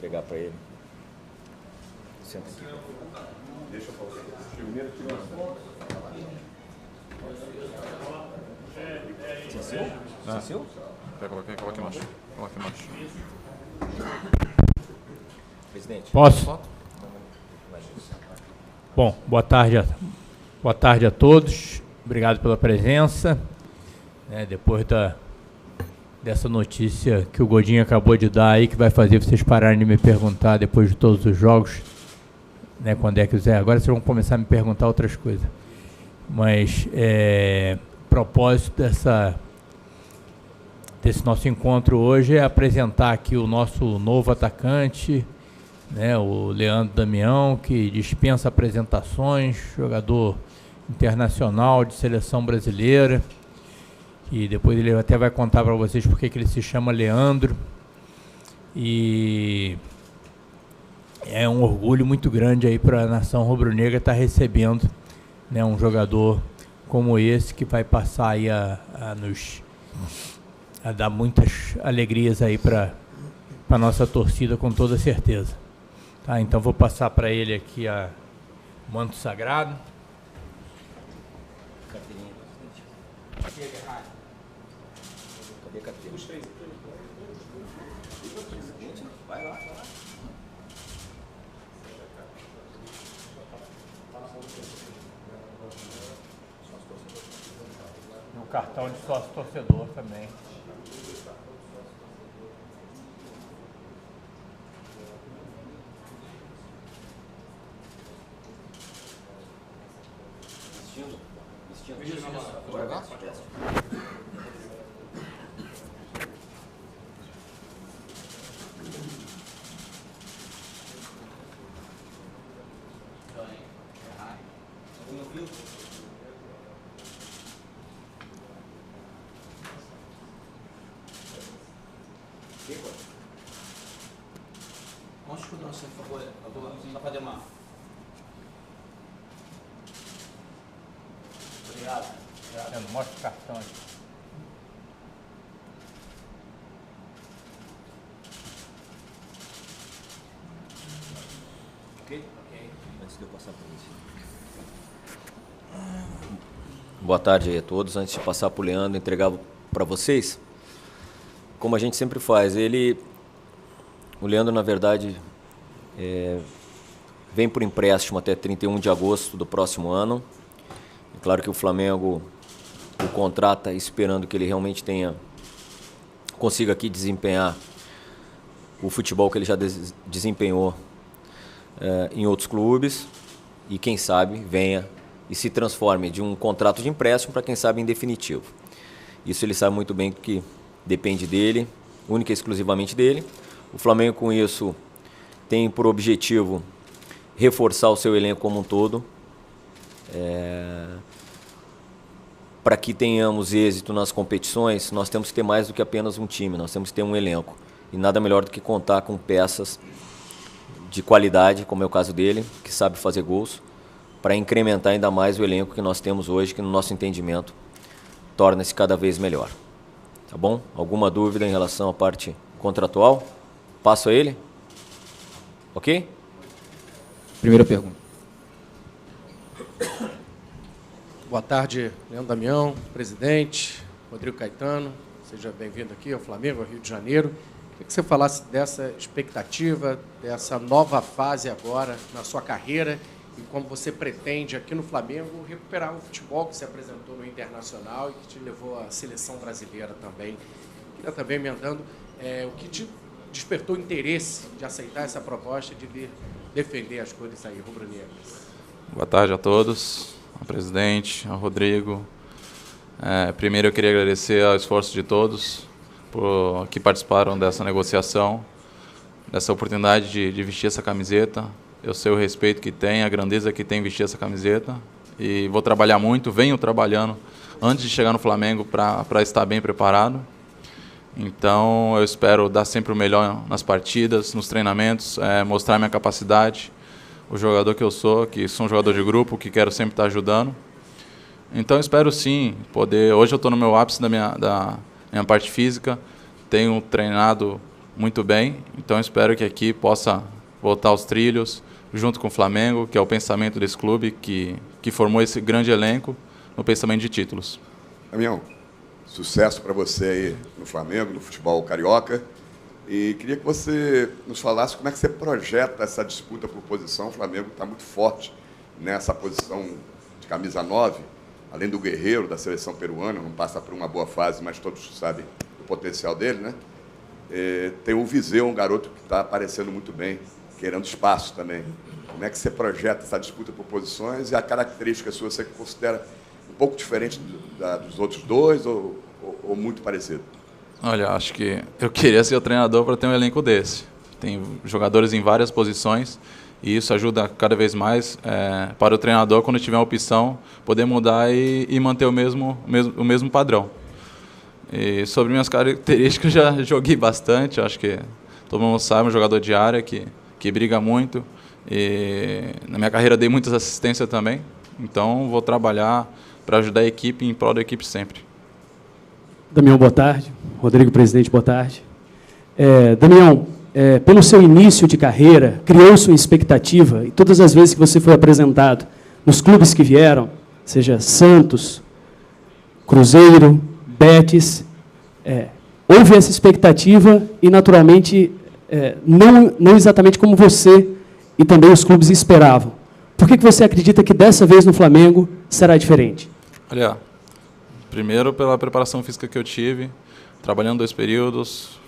entregar para ele. Senta aqui. Deixa eu falar. Primeiro tira uma foto. Seu? Coloca aqui embaixo. Presidente. Posso? Bom, boa tarde a todos. Obrigado pela presença. Depois dessa notícia que o Godinho acabou de dar aí, que vai fazer vocês pararem de me perguntar depois de todos os jogos, né, quando é que quiser. Agora vocês vão começar a me perguntar outras coisas. Mas o propósito desse nosso encontro hoje é apresentar aqui o nosso novo atacante, né, o Leandro Damião, que dispensa apresentações, jogador internacional de seleção brasileira, e depois ele até vai contar para vocês porque que ele se chama Leandro, e é um orgulho muito grande aí para a nação rubro-negra estar recebendo, né, um jogador como esse, que vai passar aí a dar muitas alegrias aí para a nossa torcida, com toda certeza. Tá, então vou passar para ele aqui o manto sagrado. Cadê a carteira? Os três. Vai lá. E o cartão de sócio torcedor também. Mostra o nosso, por favor. Só para demar. Obrigado. Mostra o cartão aqui. Ok? Antes de eu passar para você. Boa tarde aí a todos. Antes de passar para o Leandro, entregar para vocês, como a gente sempre faz, o Leandro, na verdade, vem por empréstimo até 31 de agosto do próximo ano. É claro que o Flamengo o contrata esperando que ele realmente consiga aqui desempenhar o futebol que ele já desempenhou em outros clubes, e quem sabe venha e se transforme de um contrato de empréstimo para, quem sabe, em definitivo. Isso ele sabe muito bem que depende dele, única e exclusivamente dele. O Flamengo, com isso, tem por objetivo reforçar o seu elenco como um todo, para que tenhamos êxito nas competições. Nós temos que ter mais do que apenas um time, nós temos que ter um elenco. E nada melhor do que contar com peças de qualidade, como é o caso dele, que sabe fazer gols, para incrementar ainda mais o elenco que nós temos hoje, que no nosso entendimento torna-se cada vez melhor. Tá bom? Alguma dúvida em relação à parte contratual? Passo a ele? Ok? Primeira pergunta. Boa tarde, Leandro Damião, presidente, Rodrigo Caetano. Seja bem-vindo aqui ao Flamengo, ao Rio de Janeiro. Queria que você falasse dessa expectativa, dessa nova fase agora na sua carreira e como você pretende aqui no Flamengo recuperar o futebol que se apresentou no Internacional e que te levou à seleção brasileira também. Queria também, emendando, o que te despertou interesse de aceitar essa proposta de vir defender as cores aí rubro-negras. Boa tarde a todos, ao presidente, ao Rodrigo. Primeiro eu queria agradecer ao esforço de todos que participaram dessa negociação, dessa oportunidade de vestir essa camiseta. Eu sei o respeito que tem, a grandeza que tem vestir essa camiseta, e vou trabalhar muito, venho trabalhando antes de chegar no Flamengo para estar bem preparado. Então eu espero dar sempre o melhor nas partidas, nos treinamentos, mostrar minha capacidade, o jogador que eu sou um jogador de grupo, que quero sempre estar ajudando. Então eu espero sim poder. Hoje eu estou no meu ápice da minha parte física, tenho treinado muito bem. Então espero que aqui possa voltar aos trilhos, junto com o Flamengo, que é o pensamento desse clube, que formou esse grande elenco no pensamento de títulos. Damião, sucesso para você aí no Flamengo, no futebol carioca. E queria que você nos falasse como é que você projeta essa disputa por posição. O Flamengo está muito forte nessa posição de camisa 9, além do Guerreiro, da seleção peruana, não passa por uma boa fase, mas todos sabem do potencial dele, né? Tem o Viseu, um garoto que está aparecendo muito bem, querendo espaço também. Como é que você projeta essa disputa por posições e a característica sua você considera um pouco diferente dos outros dois ou muito parecido? Olha, acho que eu queria ser o treinador para ter um elenco desse. Tem jogadores em várias posições e isso ajuda cada vez mais para o treinador, quando tiver uma opção, poder mudar e manter o mesmo padrão. E sobre minhas características, já joguei bastante. Acho que todo mundo sabe, um jogador de área que briga muito. E na minha carreira dei muitas assistências também. Então vou trabalhar para ajudar a equipe, em prol da equipe sempre. Damião, boa tarde. Rodrigo, presidente, boa tarde. Damião, pelo seu início de carreira, criou-se uma expectativa, e todas as vezes que você foi apresentado nos clubes que vieram, seja Santos, Cruzeiro, Betis, houve essa expectativa e, naturalmente, não exatamente como você e também os clubes esperavam. Por que você acredita que dessa vez no Flamengo será diferente? Olha, primeiro pela preparação física que eu tive, trabalhando 2 períodos,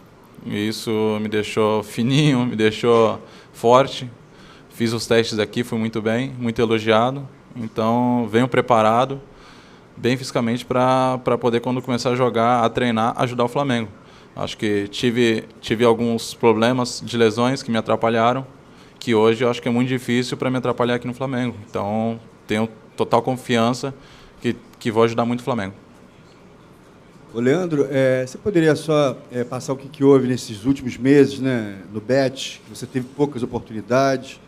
e isso me deixou fininho, me deixou forte. Fiz os testes aqui, fui muito bem, muito elogiado. Então, venho preparado, bem fisicamente, para poder, quando começar a jogar, a treinar, ajudar o Flamengo. Acho que tive alguns problemas de lesões que me atrapalharam, que hoje eu acho que é muito difícil para me atrapalhar aqui no Flamengo. Então, tenho total confiança que vou ajudar muito o Flamengo. Ô Leandro, você poderia só passar o que houve nesses últimos meses, né, no Bet? Você teve poucas oportunidades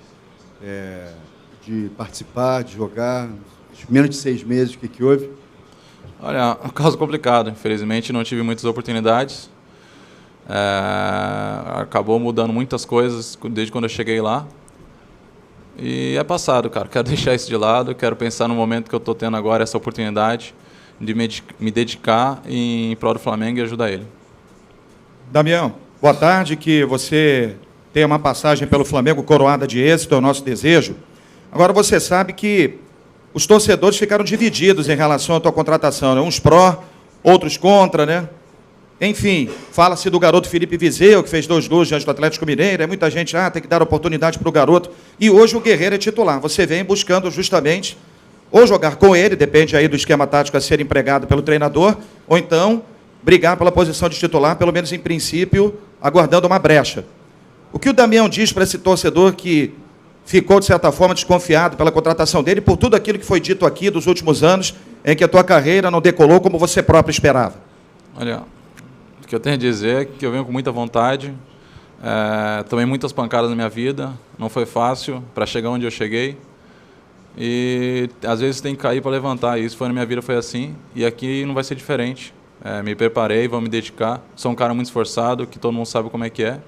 de participar, de jogar, menos de 6 meses, o que houve? Olha, é um caso complicado. Infelizmente, não tive muitas oportunidades. Acabou mudando muitas coisas desde quando eu cheguei lá. E é passado, cara. Quero deixar isso de lado, quero pensar no momento que eu estou tendo agora essa oportunidade de me dedicar em prol do Flamengo e ajudar ele. Damião, boa tarde, que você tenha uma passagem pelo Flamengo coroada de êxito, é o nosso desejo. Agora, você sabe que os torcedores ficaram divididos em relação à tua contratação, né? Uns pró, outros contra, né? Enfim, fala-se do garoto Felipe Viseu, que fez 2 gols diante do Atlético Mineiro, muita gente, tem que dar oportunidade para o garoto, e hoje o Guerreiro é titular. Você vem buscando justamente ou jogar com ele, depende aí do esquema tático a ser empregado pelo treinador, ou então brigar pela posição de titular, pelo menos em princípio, aguardando uma brecha. O que o Damião diz para esse torcedor que ficou, de certa forma, desconfiado pela contratação dele, por tudo aquilo que foi dito aqui dos últimos anos, em que a tua carreira não decolou como você próprio esperava? Olha, o que eu tenho a dizer é que eu venho com muita vontade, tomei muitas pancadas na minha vida, não foi fácil para chegar onde eu cheguei, e às vezes tem que cair para levantar. Isso foi na minha vida, foi assim, e aqui não vai ser diferente. Me preparei, vou me dedicar. Sou um cara muito esforçado, que todo mundo sabe como é que é.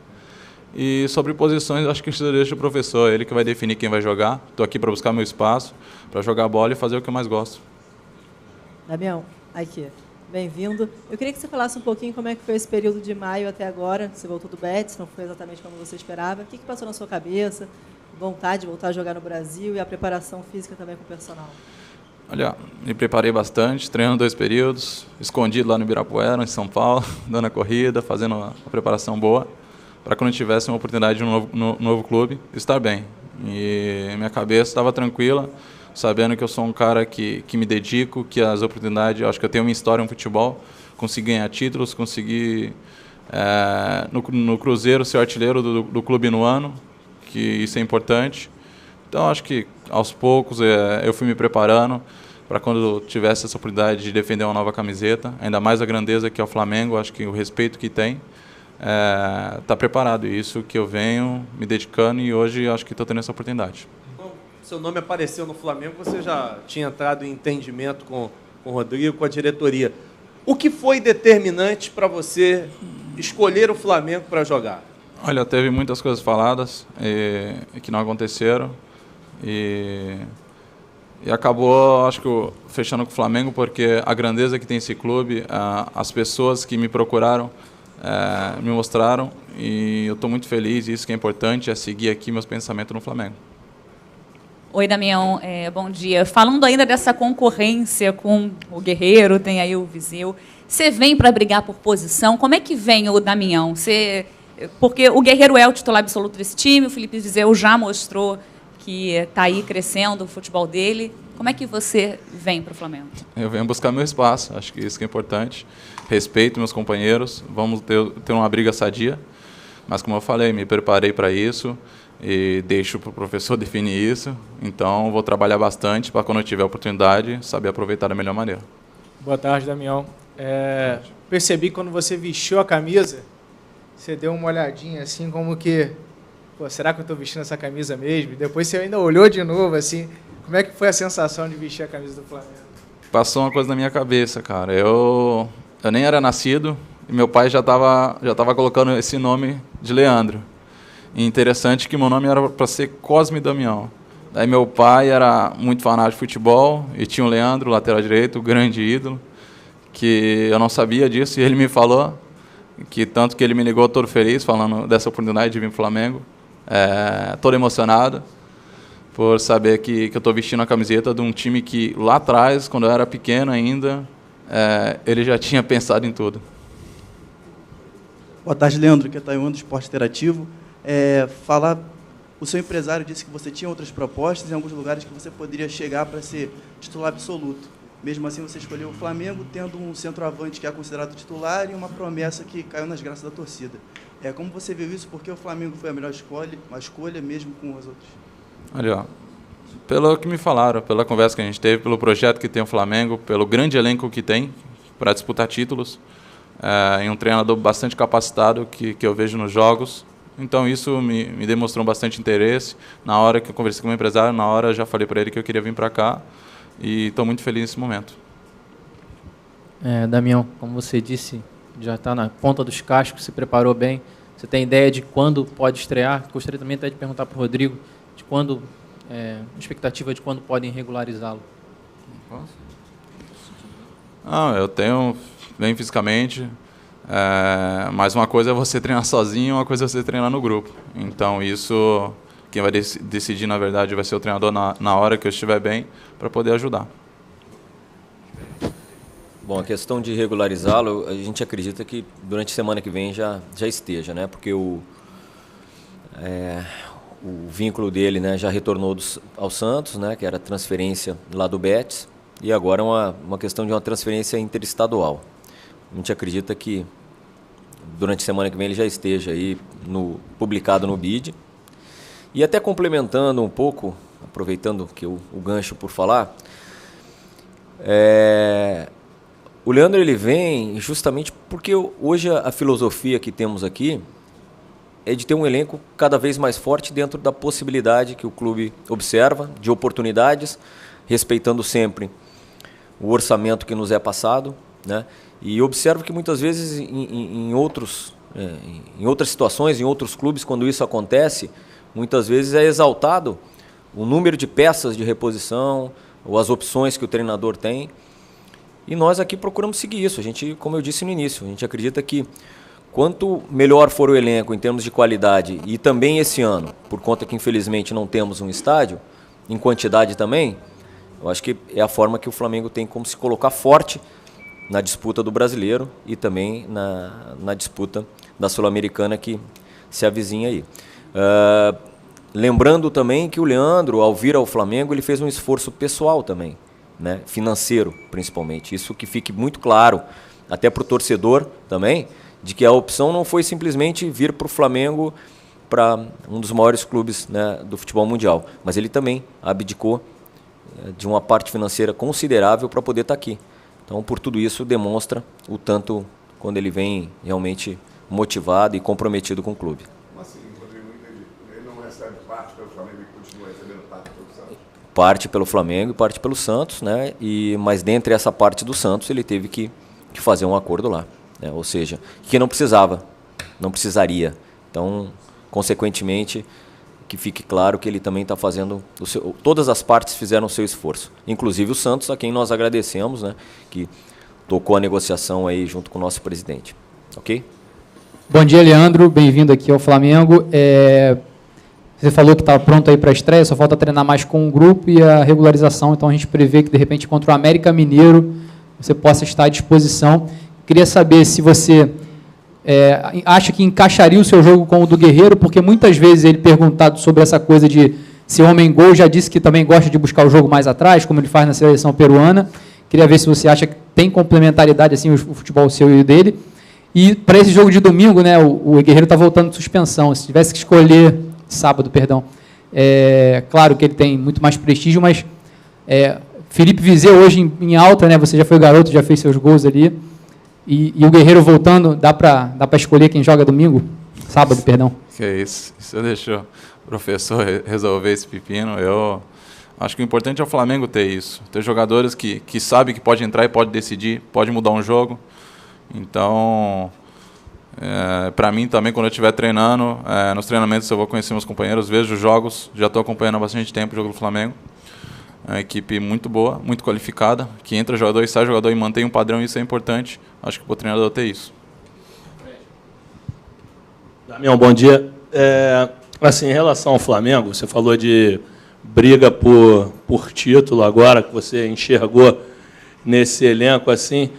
E sobre posições, acho que isso deixa o professor, ele que vai definir quem vai jogar. Estou aqui para buscar meu espaço, para jogar bola e fazer o que eu mais gosto. Damião, aqui, bem-vindo. Eu queria que você falasse um pouquinho como é que foi esse período de maio até agora. Você voltou do Betis, não foi exatamente como você esperava. O que passou na sua cabeça? Vontade de voltar a jogar no Brasil e a preparação física também com o personal? Olha, me preparei bastante, treinando 2 períodos, escondido lá no Ibirapuera, em São Paulo, dando a corrida, fazendo uma preparação boa, para quando tivesse uma oportunidade no novo clube, estar bem. E minha cabeça estava tranquila, sabendo que eu sou um cara que me dedico, que as oportunidades, acho que eu tenho uma história no futebol, consegui ganhar títulos, consegui no Cruzeiro ser artilheiro do clube no ano, que isso é importante. Então, acho que aos poucos eu fui me preparando para quando tivesse essa oportunidade de defender uma nova camiseta, ainda mais a grandeza que é o Flamengo, acho que o respeito que tem, está preparado. E isso que eu venho me dedicando e hoje acho que estou tendo essa oportunidade. Bom, seu nome apareceu no Flamengo, você já tinha entrado em entendimento com o Rodrigo, com a diretoria. O que foi determinante para você escolher o Flamengo para jogar? Olha, teve muitas coisas faladas e que não aconteceram. E acabou, acho que, fechando com o Flamengo, porque a grandeza que tem esse clube, as pessoas que me procuraram, me mostraram, e eu estou muito feliz, e isso que é importante, é seguir aqui meus pensamentos no Flamengo. Oi, Damião, bom dia. Falando ainda dessa concorrência com o Guerreiro, tem aí o Viseu, você vem para brigar por posição, como é que vem o Damião? Porque o Guerreiro é o titular absoluto desse time, o Felipe Viseu já mostrou que está aí crescendo o futebol dele. Como é que você vem para o Flamengo? Eu venho buscar meu espaço, acho que isso que é importante. Respeito meus companheiros, vamos ter uma briga sadia, mas como eu falei, me preparei para isso e deixo para o professor definir isso, então vou trabalhar bastante para quando eu tiver a oportunidade, saber aproveitar da melhor maneira. Boa tarde, Damião. Percebi que quando você vestiu a camisa, você deu uma olhadinha assim como que, pô, será que eu estou vestindo essa camisa mesmo? E depois você ainda olhou de novo assim, como é que foi a sensação de vestir a camisa do Flamengo? Passou uma coisa na minha cabeça, cara. Eu nem era nascido e meu pai já tava colocando esse nome de Leandro. E interessante que meu nome era para ser Cosme Damião. Daí meu pai era muito fanático de futebol e tinha o Leandro, lateral direito, grande ídolo, que eu não sabia disso e ele me falou, que tanto que ele me ligou todo feliz, falando dessa oportunidade de vir para o Flamengo, todo emocionado, por saber que eu estou vestindo a camiseta de um time que lá atrás, quando eu era pequeno ainda, ele já tinha pensado em tudo. Boa tarde, Leandro, que é Taiwan do Esporte Interativo. O seu empresário disse que você tinha outras propostas em alguns lugares que você poderia chegar para ser titular absoluto. Mesmo assim, você escolheu o Flamengo, tendo um centroavante que é considerado titular e uma promessa que caiu nas graças da torcida. Como você viu isso? Porque o Flamengo foi a melhor escolha mesmo com os outros? Olha, pelo que me falaram, pela conversa que a gente teve, pelo projeto que tem o Flamengo, pelo grande elenco que tem para disputar títulos, e um treinador bastante capacitado que eu vejo nos jogos. Então isso me demonstrou bastante interesse. Na hora que eu conversei com o meu empresário, na hora eu já falei para ele que eu queria vir para cá. E estou muito feliz nesse momento. Damião, como você disse, já está na ponta dos cascos, se preparou bem. Você tem ideia de quando pode estrear? Gostaria também até de perguntar para o Rodrigo, de quando, expectativa de quando podem regularizá-lo. Eu tenho bem fisicamente, mas uma coisa é você treinar sozinho, uma coisa é você treinar no grupo. Então isso... Quem vai decidir, na verdade, vai ser o treinador na hora que eu estiver bem, para poder ajudar. Bom, a questão de regularizá-lo, a gente acredita que durante a semana que vem já esteja, né? Porque o vínculo dele, né, já retornou ao Santos, né, que era transferência lá do Betis, e agora uma questão de uma transferência interestadual. A gente acredita que durante a semana que vem ele já esteja aí publicado no BID. E até complementando um pouco, aproveitando que o gancho por falar, o Leandro ele vem justamente porque hoje a filosofia que temos aqui é de ter um elenco cada vez mais forte dentro da possibilidade que o clube observa, de oportunidades, respeitando sempre o orçamento que nos é passado, né? E observo que muitas vezes em outras situações, em outros clubes, quando isso acontece, muitas vezes é exaltado o número de peças de reposição ou as opções que o treinador tem. E nós aqui procuramos seguir isso. A gente, como eu disse no início, a gente acredita que quanto melhor for o elenco em termos de qualidade, e também esse ano, por conta que infelizmente não temos um estádio, em quantidade também, eu acho que é a forma que o Flamengo tem como se colocar forte na disputa do brasileiro e também na disputa da Sul-Americana que se avizinha aí. Lembrando também que o Leandro, ao vir ao Flamengo, ele fez um esforço pessoal também, né? Financeiro principalmente. Isso que fique muito claro, até para o torcedor também, de que a opção não foi simplesmente vir para o Flamengo, para um dos maiores clubes, né, do futebol mundial, mas ele também abdicou de uma parte financeira considerável para poder estar aqui. Então, por tudo isso, demonstra o tanto quando ele vem realmente motivado e comprometido com o clube. Como assim, Rodrigo? Ele não recebe parte pelo Flamengo e continua recebendo parte pelo Santos? Parte pelo Flamengo e parte pelo Santos, né? Mas dentre essa parte do Santos, ele teve que fazer um acordo lá. né? Ou seja, que não precisava, não precisaria. Então, consequentemente, que fique claro que ele também está fazendo, todas as partes fizeram o seu esforço, inclusive o Santos, a quem nós agradecemos, né, que tocou a negociação aí junto com o nosso presidente. Ok? Bom dia, Leandro. Bem-vindo aqui ao Flamengo. Você falou que estava pronto aí para a estreia, só falta treinar mais com o grupo e a regularização, então a gente prevê que, de repente, contra o América Mineiro, você possa estar à disposição. Queria saber se você acha que encaixaria o seu jogo com o do Guerreiro, porque muitas vezes ele perguntado sobre essa coisa de ser homem-gol, já disse que também gosta de buscar o jogo mais atrás, como ele faz na seleção peruana. Queria ver se você acha que tem complementaridade assim, o futebol seu e o dele. E para esse jogo de domingo, né, o Guerreiro está voltando de suspensão. Se tivesse que escolher, sábado, perdão, claro que ele tem muito mais prestígio, mas Felipe Viseu hoje em alta, né, você já foi garoto, já fez seus gols ali. E o Guerreiro voltando, dá para escolher quem joga domingo? Sábado, perdão. Que é isso. Isso deixou o professor resolver esse pepino. Eu acho que o importante é o Flamengo ter isso. Ter jogadores que sabem que pode entrar e pode decidir, pode mudar um jogo. Então, para mim também, quando eu estiver treinando, nos treinamentos eu vou conhecer meus companheiros, vejo os jogos, já estou acompanhando há bastante tempo o jogo do Flamengo. É uma equipe muito boa, muito qualificada, que entra jogador e sai jogador e mantém um padrão, isso é importante. Acho que o treinador ter isso. Damião, bom dia. Assim, em relação ao Flamengo, você falou de briga por título agora, que você enxergou nesse elenco, assim.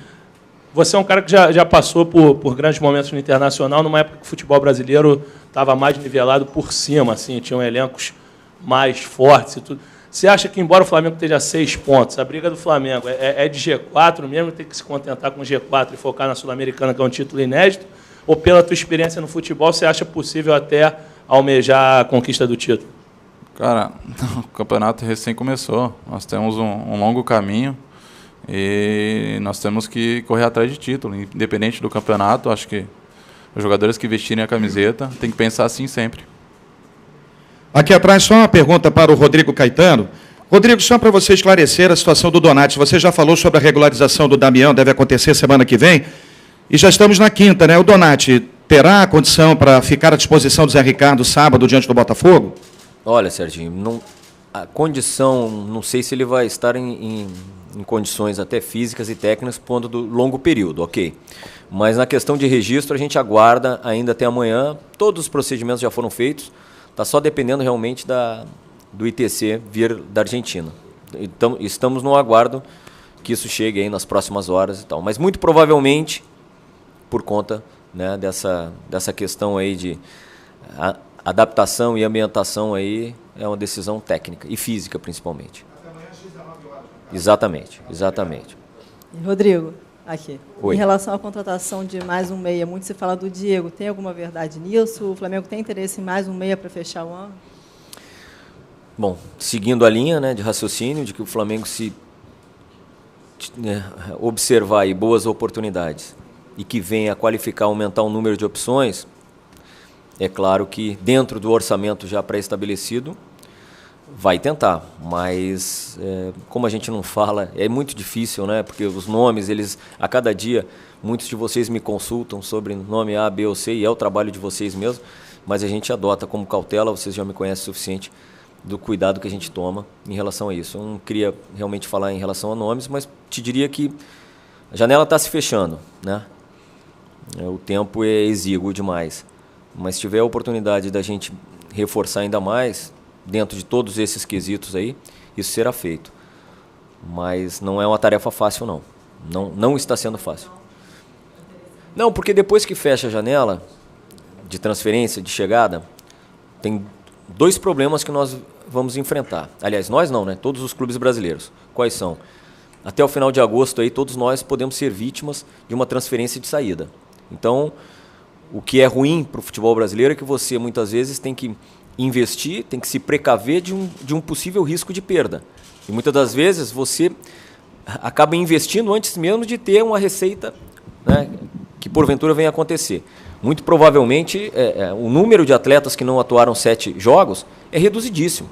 Você é um cara que já passou por grandes momentos no Internacional, numa época que o futebol brasileiro estava mais nivelado por cima, assim, tinham elencos mais fortes e tudo. Você acha que, embora o Flamengo esteja a 6 pontos, a briga do Flamengo é de G4 mesmo, tem que se contentar com G4 e focar na Sul-Americana, que é um título inédito? Ou, pela tua experiência no futebol, você acha possível até almejar a conquista do título? Cara, o campeonato recém começou. Nós temos um longo caminho e nós temos que correr atrás de título. Independente do campeonato, acho que os jogadores que vestirem a camiseta têm que pensar assim sempre. Aqui atrás, só uma pergunta para o Rodrigo Caetano. Rodrigo, só para você esclarecer a situação do Donati. Você já falou sobre a regularização do Damião, deve acontecer semana que vem. E já estamos na quinta, né? O Donati terá a condição para ficar à disposição do Zé Ricardo sábado diante do Botafogo? Olha, Serginho, a condição, não sei se ele vai estar em condições até físicas e técnicas por conta do longo período, ok. Mas na questão de registro, a gente aguarda ainda até amanhã. Todos os procedimentos já foram feitos. Está só dependendo realmente do ITC vir da Argentina. Então, estamos no aguardo que isso chegue aí nas próximas horas e tal. Mas muito provavelmente, por conta, né, dessa questão aí de adaptação e ambientação aí, é uma decisão técnica e física principalmente. Até amanhã às 19 horas. Exatamente, exatamente. E Rodrigo, aqui. Oi. Em relação à contratação de mais um meia, muito se fala do Diego. Tem alguma verdade nisso? O Flamengo tem interesse em mais um meia para fechar o ano? Bom, seguindo a linha, né, de raciocínio de que o Flamengo se observar aí boas oportunidades e que venha a qualificar, aumentar o número de opções, é claro que dentro do orçamento já pré-estabelecido vai tentar, mas como a gente não fala, é muito difícil, né? Porque os nomes, eles a cada dia, muitos de vocês me consultam sobre nome A, B ou C, e é o trabalho de vocês mesmo, mas a gente adota como cautela, vocês já me conhecem o suficiente do cuidado que a gente toma em relação a isso. Eu não queria realmente falar em relação a nomes, mas te diria que a janela está se fechando, né? O tempo é exíguo demais, mas se tiver a oportunidade da gente reforçar ainda mais, dentro de todos esses quesitos aí, isso será feito. Mas não é uma tarefa fácil, não. Não está sendo fácil. Não, porque depois que fecha a janela de transferência, de chegada, tem 2 problemas que nós vamos enfrentar. Aliás, nós não, né? Todos os clubes brasileiros. Quais são? Até o final de agosto, aí, todos nós podemos ser vítimas de uma transferência de saída. Então, o que é ruim para o futebol brasileiro é que você, muitas vezes, tem que investir, tem que se precaver de um possível risco de perda. E muitas das vezes você acaba investindo antes mesmo de ter uma receita, né, que porventura venha a acontecer. Muito provavelmente o número de atletas que não atuaram 7 jogos é reduzidíssimo.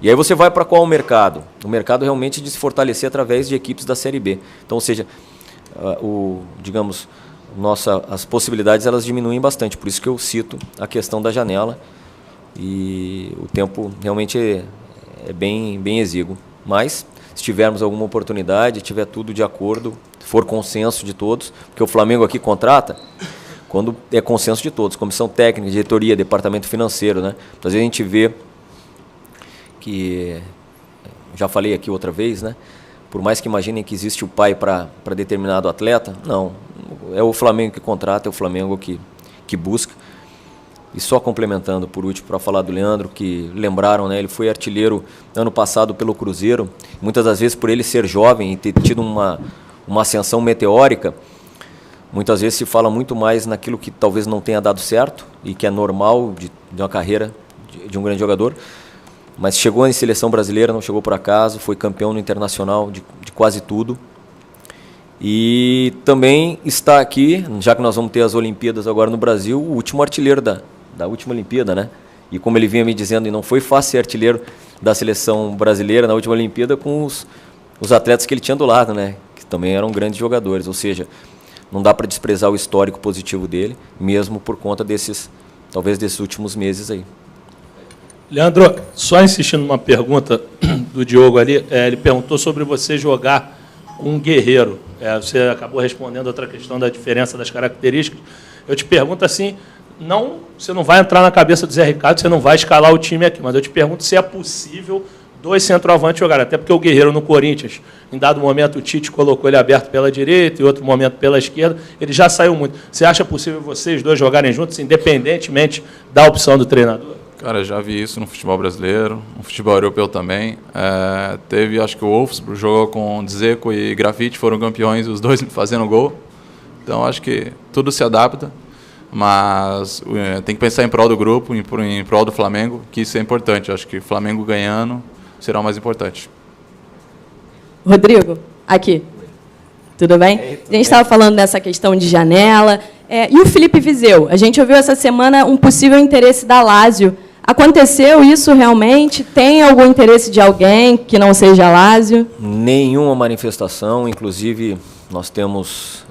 E aí você vai para qual mercado? O mercado realmente de se fortalecer através de equipes da Série B. Então, ou seja, digamos, as possibilidades elas diminuem bastante, por isso que eu cito a questão da janela, e o tempo realmente é bem exíguo. Mas, se tivermos alguma oportunidade, tiver tudo de acordo, for consenso de todos, porque o Flamengo aqui contrata quando é consenso de todos, comissão técnica, diretoria, departamento financeiro, né? Às vezes a gente vê que, já falei aqui outra vez, né? Por mais que imaginem que existe o pai para determinado atleta, não, é o Flamengo que contrata, é o Flamengo que busca. E só complementando por último para falar do Leandro, que lembraram, né, ele foi artilheiro ano passado pelo Cruzeiro, muitas das vezes por ele ser jovem e ter tido uma ascensão meteórica, muitas vezes se fala muito mais naquilo que talvez não tenha dado certo e que é normal de uma carreira de um grande jogador, mas chegou em seleção brasileira, não chegou por acaso, foi campeão no Internacional de quase tudo. E também está aqui, já que nós vamos ter as Olimpíadas agora no Brasil, o último artilheiro da última Olimpíada, né? E como ele vinha me dizendo, e não foi fácil ser artilheiro da seleção brasileira na última Olimpíada com os atletas que ele tinha do lado, né? Que também eram grandes jogadores, ou seja, não dá para desprezar o histórico positivo dele, mesmo por conta talvez desses últimos meses aí. Leandro, só insistindo numa pergunta do Diogo ali, ele perguntou sobre você jogar com um guerreiro. Você acabou respondendo outra questão da diferença das características. Eu te pergunto assim, você não vai entrar na cabeça do Zé Ricardo, você não vai escalar o time aqui, mas eu te pergunto se é possível 2 centroavantes jogarem, até porque o Guerreiro no Corinthians, em dado momento o Tite colocou ele aberto pela direita e outro momento pela esquerda, ele já saiu muito. Você acha possível vocês dois jogarem juntos, independentemente da opção do treinador? Cara, já vi isso no futebol brasileiro, no futebol europeu também. Teve, acho que o Wolfsburg jogou com Dzeko e Grafite, foram campeões, os dois fazendo gol. Então, acho que tudo se adapta, mas tem que pensar em prol do grupo, em prol do Flamengo, que isso é importante. Acho que o Flamengo ganhando será o mais importante. Rodrigo, aqui. Tudo bem? A gente estava falando dessa questão de janela. E o Felipe Viseu? A gente ouviu essa semana um possível interesse da Lazio. Aconteceu isso realmente? Tem algum interesse de alguém que não seja a Lazio? Nenhuma manifestação, inclusive nós temos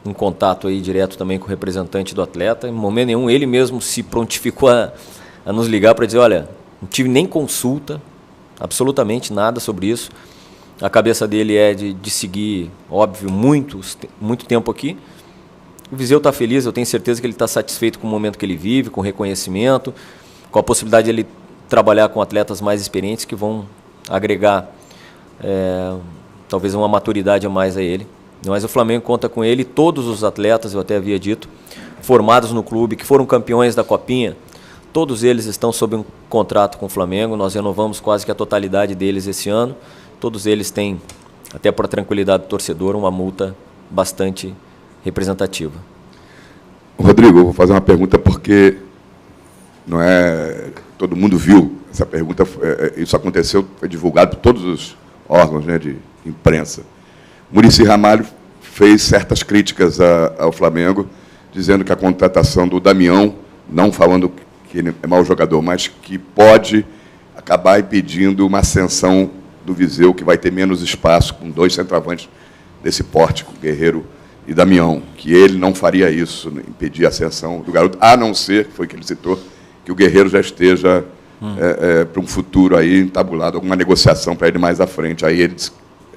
um contato aí direto também com o representante do atleta. Em momento nenhum ele mesmo se prontificou a nos ligar para dizer, olha, não tive nem consulta, absolutamente nada sobre isso. A cabeça dele é de seguir, óbvio, muito tempo aqui. O Viseu está feliz, eu tenho certeza que ele está satisfeito com o momento que ele vive, com o reconhecimento, com a possibilidade de ele trabalhar com atletas mais experientes que vão agregar talvez uma maturidade a mais a ele. Mas o Flamengo conta com ele, todos os atletas, eu até havia dito, formados no clube, que foram campeões da Copinha, todos eles estão sob um contrato com o Flamengo, nós renovamos quase que a totalidade deles esse ano. Todos eles têm, até para a tranquilidade do torcedor, uma multa bastante representativa. Rodrigo, eu vou fazer uma pergunta porque não é todo mundo viu essa pergunta. Isso aconteceu, foi divulgado por todos os órgãos, né, de imprensa. Muricy Ramalho fez certas críticas ao Flamengo, dizendo que a contratação do Damião, não falando que ele é mau jogador, mas que pode acabar impedindo uma ascensão do Viseu, que vai ter menos espaço com 2 centroavantes desse porte, com Guerreiro e Damião, que ele não faria isso, impedir a ascensão do garoto, a não ser, foi o que ele citou, que o Guerreiro já esteja para um futuro aí entabulado, alguma negociação para ele mais à frente. Aí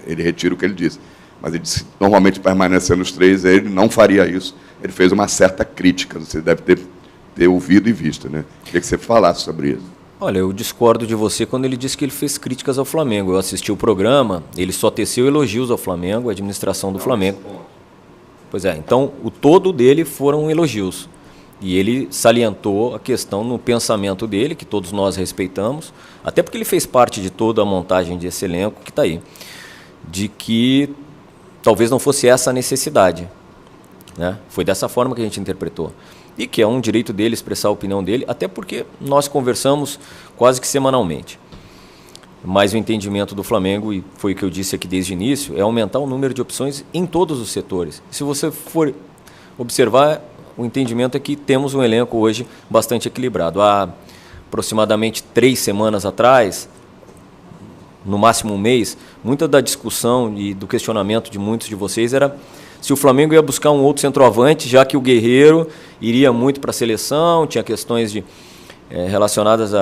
ele retira o que ele disse. Mas ele disse que normalmente permanecendo os 3, ele não faria isso. Ele fez uma certa crítica, você deve ter ouvido e visto, né? Queria que você falasse sobre isso. Olha, eu discordo de você quando ele disse que ele fez críticas ao Flamengo. Eu assisti o programa, ele só teceu elogios ao Flamengo, à administração do Flamengo. Pois é, então o todo dele foram elogios. E ele salientou a questão no pensamento dele, que todos nós respeitamos, até porque ele fez parte de toda a montagem desse elenco que está aí, de que talvez não fosse essa a necessidade, né? Foi dessa forma que a gente interpretou. E que é um direito dele expressar a opinião dele, até porque nós conversamos quase que semanalmente. Mas o entendimento do Flamengo, e foi o que eu disse aqui desde o início, é aumentar o número de opções em todos os setores. Se você for observar, o entendimento é que temos um elenco hoje bastante equilibrado. Há aproximadamente 3 semanas atrás, no máximo um mês, muita da discussão e do questionamento de muitos de vocês era se o Flamengo ia buscar um outro centroavante, já que o Guerreiro iria muito para a seleção, tinha questões relacionadas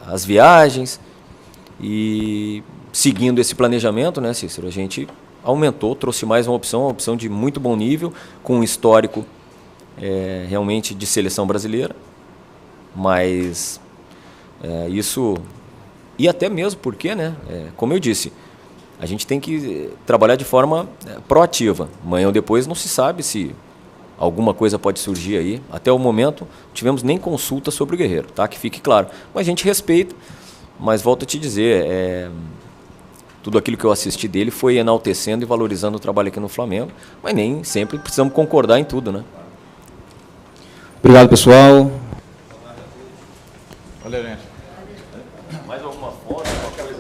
às viagens. E seguindo esse planejamento, né, Cícero, a gente aumentou, trouxe mais uma opção de muito bom nível, com um histórico realmente de seleção brasileira. Mas isso... E até mesmo porque, né, como eu disse, a gente tem que trabalhar de forma proativa. Amanhã ou depois não se sabe se alguma coisa pode surgir aí. Até o momento, não tivemos nem consulta sobre o Guerreiro, tá? Que fique claro. Mas a gente respeita, mas volto a te dizer, tudo aquilo que eu assisti dele foi enaltecendo e valorizando o trabalho aqui no Flamengo, mas nem sempre precisamos concordar em tudo, né? Obrigado, pessoal. Valeu, gente.